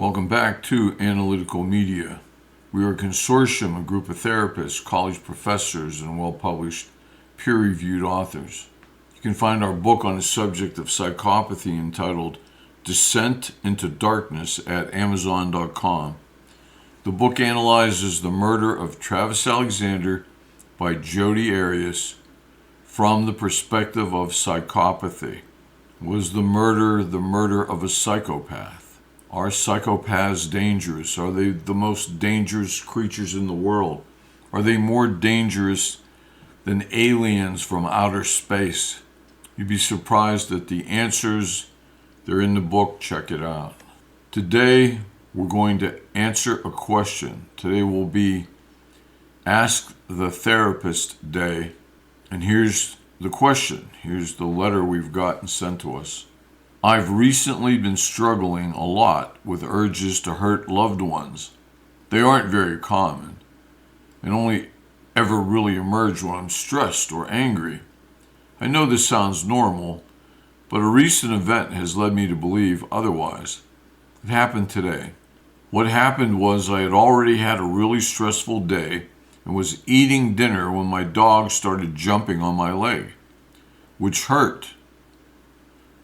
Welcome back to Analytical Media. We are a consortium, a group of therapists, college professors, and well-published, peer-reviewed authors. You can find our book on the subject of psychopathy entitled Descent into Darkness at Amazon.com. The book analyzes the murder of Travis Alexander by Jodi Arias from the perspective of psychopathy. Was the murder of a psychopath? Are psychopaths dangerous? Are they the most dangerous creatures in the world? Are they more dangerous than aliens from outer space? You'd be surprised at the answers. They're in the book. Check it out. Today, we're going to answer a question. Today will be Ask the Therapist Day. And here's the question. Here's the letter we've gotten sent to us. I've recently been struggling a lot with urges to hurt loved ones. They aren't very common and only ever really emerge when I'm stressed or angry. I know this sounds normal, but a recent event has led me to believe otherwise. It happened today. What happened was I had already had a really stressful day and was eating dinner when my dog started jumping on my leg, which hurt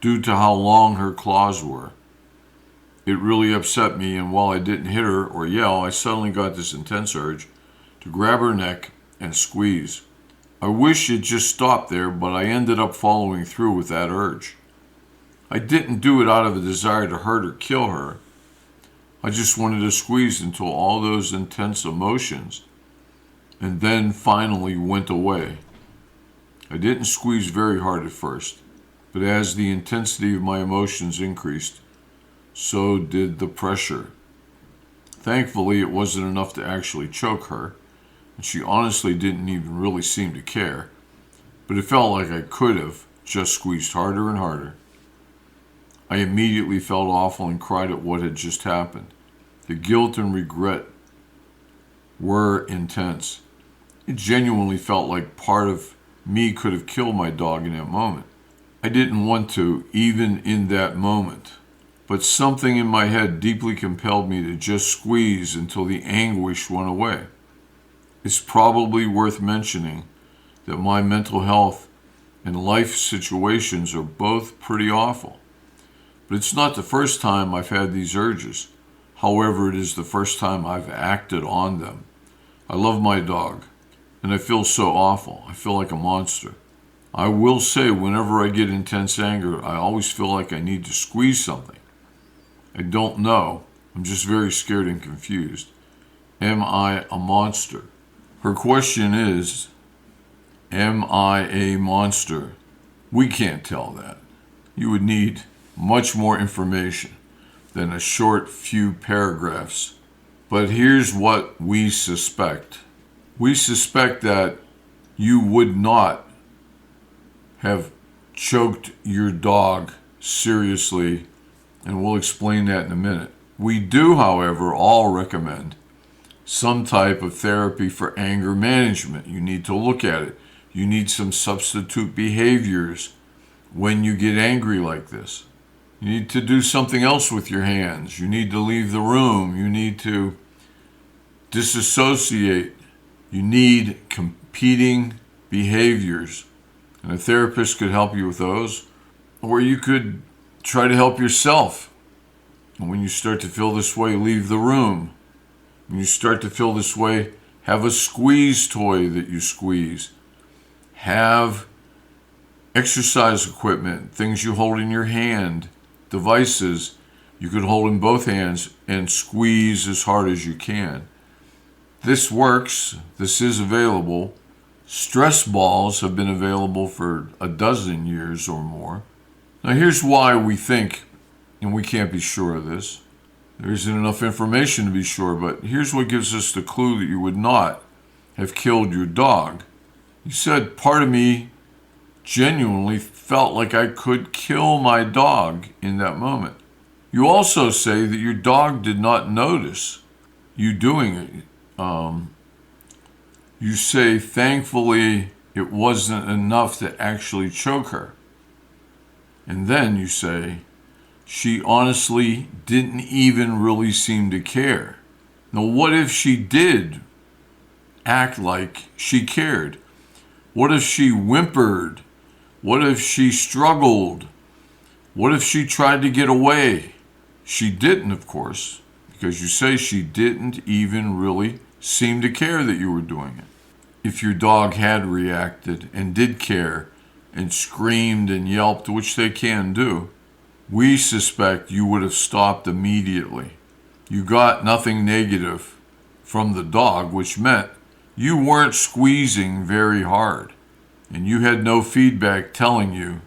due to how long her claws were. It really upset me, and while I didn't hit her or yell, I suddenly got this intense urge to grab her neck and squeeze. I wish it just stopped there, but I ended up following through with that urge. I didn't do it out of a desire to hurt or kill her. I just wanted to squeeze until all those intense emotions and then finally went away. I didn't squeeze very hard at first, but as the intensity of my emotions increased, so did the pressure. Thankfully, it wasn't enough to actually choke her, and she honestly didn't even really seem to care, but it felt like I could have just squeezed harder and harder. I immediately felt awful and cried at what had just happened. The guilt and regret were intense. It genuinely felt like part of me could have killed my dog in that moment. I didn't want to, even in that moment, but something in my head deeply compelled me to just squeeze until the anguish went away. It's probably worth mentioning that my mental health and life situations are both pretty awful, but it's not the first time I've had these urges. However, it is the first time I've acted on them. I love my dog, and I feel so awful. I feel like a monster. I will say, whenever I get intense anger, I always feel like I need to squeeze something. I don't know. I'm just very scared and confused. Am I a monster? Her question is, am I a monster? We can't tell that. You would need much more information than a short few paragraphs. But here's what we suspect. We suspect that you would not have choked your dog seriously, and we'll explain that in a minute. We do, however, all recommend some type of therapy for anger management. You need to look at it. You need some substitute behaviors when you get angry like this. You need to do something else with your hands. You need to leave the room. You need to disassociate. You need competing behaviors. And a therapist could help you with those. Or you could try to help yourself. And when you start to feel this way, leave the room. When you start to feel this way, have a squeeze toy that you squeeze. Have exercise equipment, things you hold in your hand, devices you could hold in both hands and squeeze as hard as you can. This works. This is available. Stress balls have been available for a dozen years or more. Now here's why we think, and we can't be sure of this. There isn't enough information to be sure, but here's what gives us the clue that you would not have killed your dog. You said, part of me genuinely felt like I could kill my dog in that moment. You also say that your dog did not notice you doing it. You say, thankfully, it wasn't enough to actually choke her. And then you say, she honestly didn't even really seem to care. Now, what if she did act like she cared? What if she whimpered? What if she struggled? What if she tried to get away? She didn't, of course, because you say she didn't even really seem to care that you were doing it. If your dog had reacted and did care and screamed and yelped, which they can do, we suspect you would have stopped immediately. You got nothing negative from the dog, which meant you weren't squeezing very hard, and you had no feedback telling you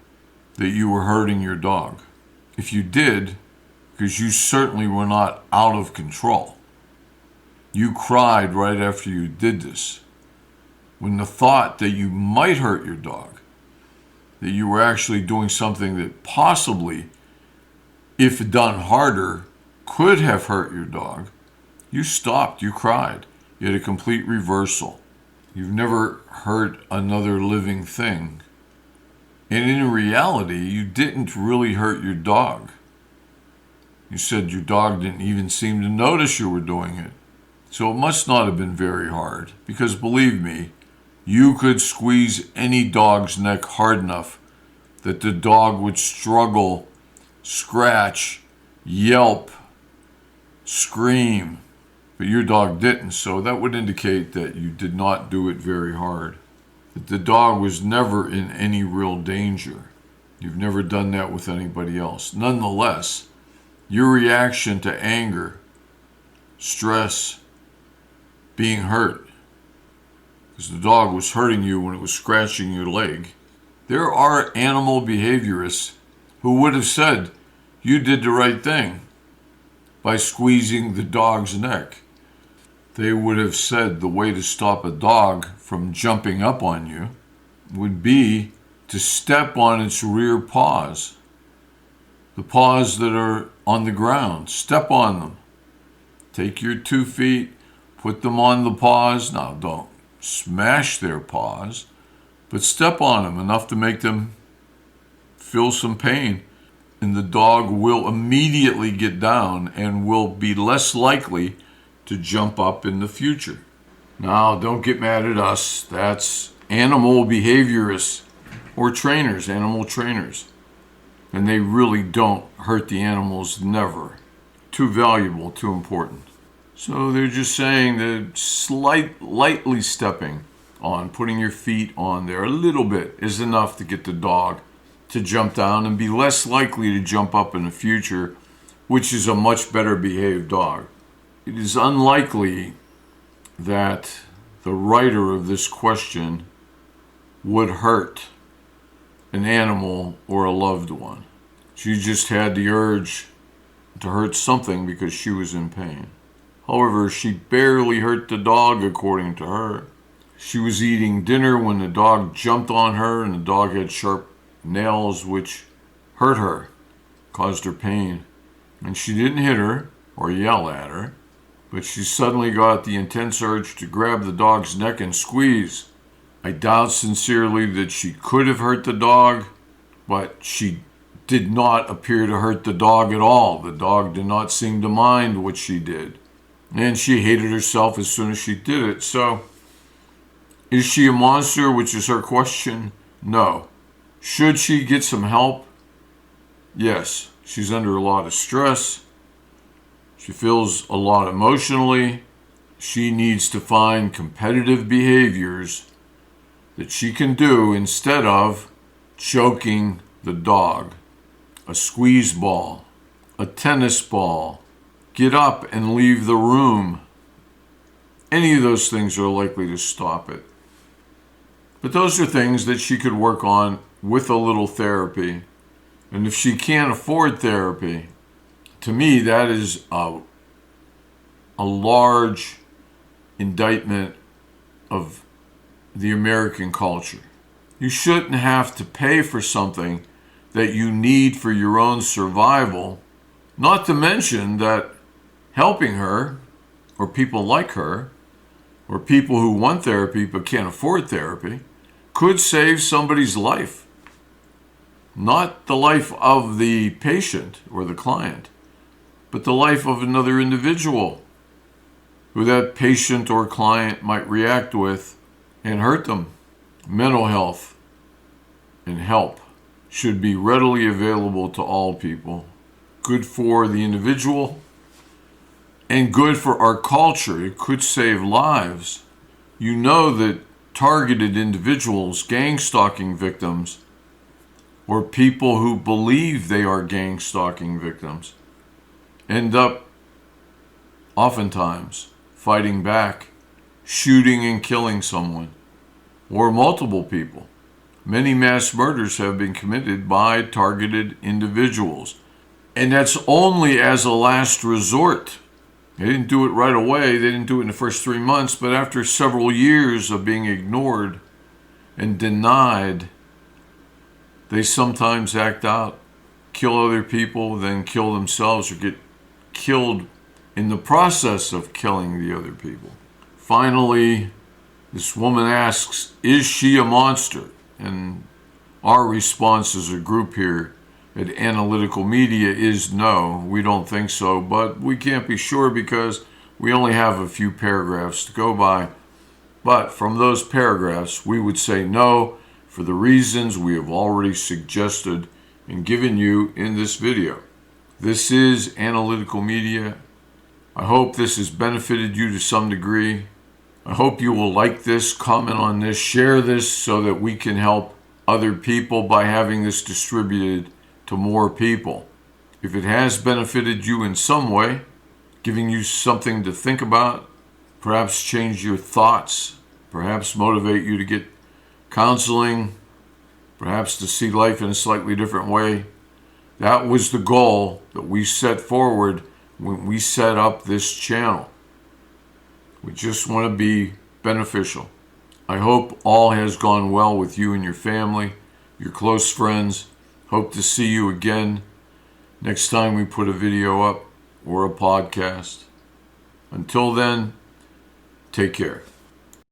that you were hurting your dog. If you did, because you certainly were not out of control. You cried right after you did this, when the thought that you might hurt your dog, that you were actually doing something that possibly, if done harder, could have hurt your dog, you stopped, you cried. You had a complete reversal. You've never hurt another living thing. And in reality, you didn't really hurt your dog. You said your dog didn't even seem to notice you were doing it. So it must not have been very hard, because believe me, you could squeeze any dog's neck hard enough that the dog would struggle, scratch, yelp, scream. But your dog didn't, so that would indicate that you did not do it very hard. That the dog was never in any real danger. You've never done that with anybody else. Nonetheless, your reaction to anger, stress, being hurt, because the dog was hurting you when it was scratching your leg. There are animal behaviorists who would have said you did the right thing by squeezing the dog's neck. They would have said the way to stop a dog from jumping up on you would be to step on its rear paws. The paws that are on the ground, step on them. Take your 2 feet, put them on the paws. Now, don't smash their paws, but step on them enough to make them feel some pain. And the dog will immediately get down and will be less likely to jump up in the future. Now, don't get mad at us. That's animal behaviorists or trainers, animal trainers. And they really don't hurt the animals, never. Too valuable, too important. So they're just saying that lightly stepping on, putting your feet on there a little bit is enough to get the dog to jump down and be less likely to jump up in the future, which is a much better behaved dog. It is unlikely that the writer of this question would hurt an animal or a loved one. She just had the urge to hurt something because she was in pain. However, she barely hurt the dog, according to her. She was eating dinner when the dog jumped on her, and the dog had sharp nails which hurt her, caused her pain. And she didn't hit her or yell at her, but she suddenly got the intense urge to grab the dog's neck and squeeze. I doubt sincerely that she could have hurt the dog, but she did not appear to hurt the dog at all. The dog did not seem to mind what she did. And she hated herself as soon as she did it. So, is she a monster, which is her question? No. Should she get some help? Yes. She's under a lot of stress. She feels a lot emotionally. She needs to find competitive behaviors that she can do instead of choking the dog. A squeeze ball, a tennis ball, get up and leave the room. Any of those things are likely to stop it. But those are things that she could work on with a little therapy. And if she can't afford therapy, to me that is a large indictment of the American culture. You shouldn't have to pay for something that you need for your own survival, not to mention that helping her, or people like her, or people who want therapy but can't afford therapy, could save somebody's life. not the life of the patient or the client, but the life of another individual who that patient or client might react with and hurt them. Mental health and help should be readily available to all people. Good for the individual and good for our culture. It could save lives. You know that targeted individuals, gang stalking victims, or people who believe they are gang stalking victims, end up oftentimes fighting back, shooting and killing someone, or multiple people. Many mass murders have been committed by targeted individuals. And that's only as a last resort. They didn't do it right away. They didn't do it in the first 3 months. But after several years of being ignored and denied, they sometimes act out, kill other people, then kill themselves or get killed in the process of killing the other people. Finally, this woman asks, is she a monster? And our response as a group here at Analytical Media is no, we don't think so, but we can't be sure because we only have a few paragraphs to go by. But from those paragraphs, we would say no for the reasons we have already suggested and given you in this video. This is Analytical Media. I hope this has benefited you to some degree. I hope you will like this, comment on this, share this so that we can help other people by having this distributed to more people. If it has benefited you in some way, giving you something to think about, perhaps change your thoughts, perhaps motivate you to get counseling, perhaps to see life in a slightly different way, that was the goal that we set forward when we set up this channel. We just want to be beneficial. I hope all has gone well with you and your family, your close friends. Hope to see you again next time we put a video up or a podcast. Until then, take care.